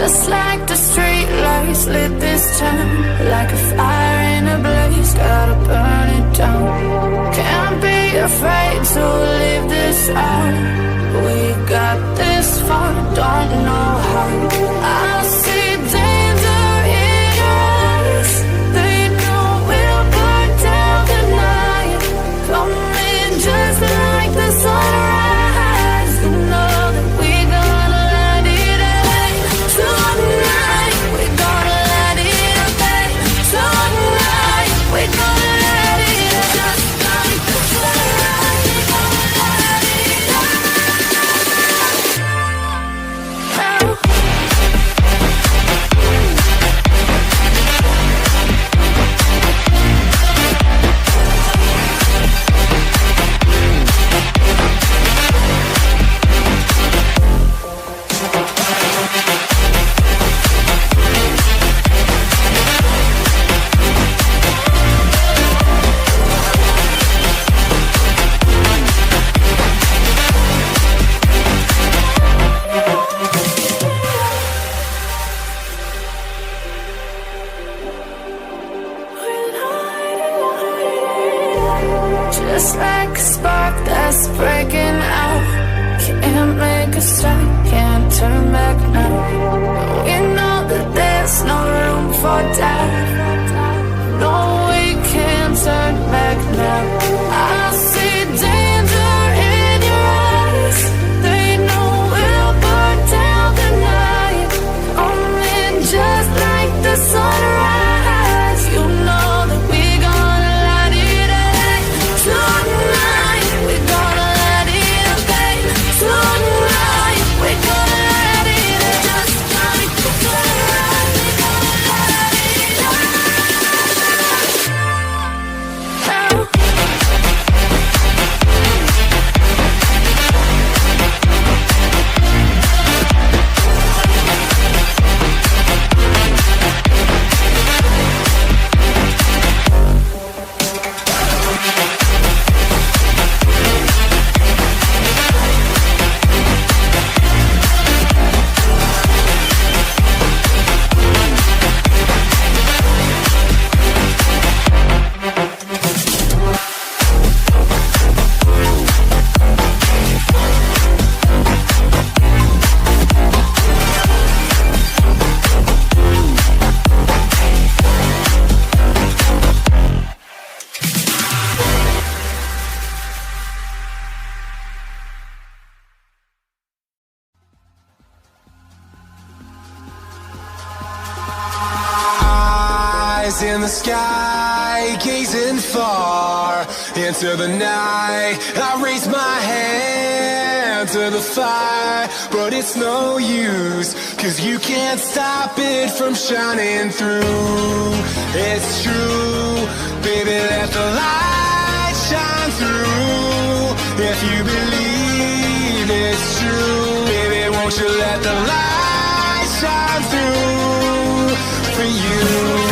Just like the street lights lit this town, like a fire in a blaze, gotta burn it down. Can't be afraid to leave this out. We got this far, don't know how. I see danger in your eyes. They know we'll burn down the night. Coming just like the sunrise. You know that we're gonna light it up tonight. We're gonna light it up tonight. We're gonna light it up just like the sunrise. We're gonna light it up now. Just like a spark that's breaking out. Can't make a stop, can't turn back now. We know that there's no room for doubt. No, we can't turn back now. I see danger in your eyes. They know we'll burn down the night. Coming just like the sunrise. You know that we're gonna light it up tonight. We're gonna light it up tonight. We're gonna light it up just like the sunrise. We're gonna light it up now. Eyes in the sky, gazing far into the night. I raise my hand to the fire, but it's no use, 'cause you can't stop it from shining through. It's true, baby, let the light shine through. If you believe it's true, baby, won't you let the light shine through for you?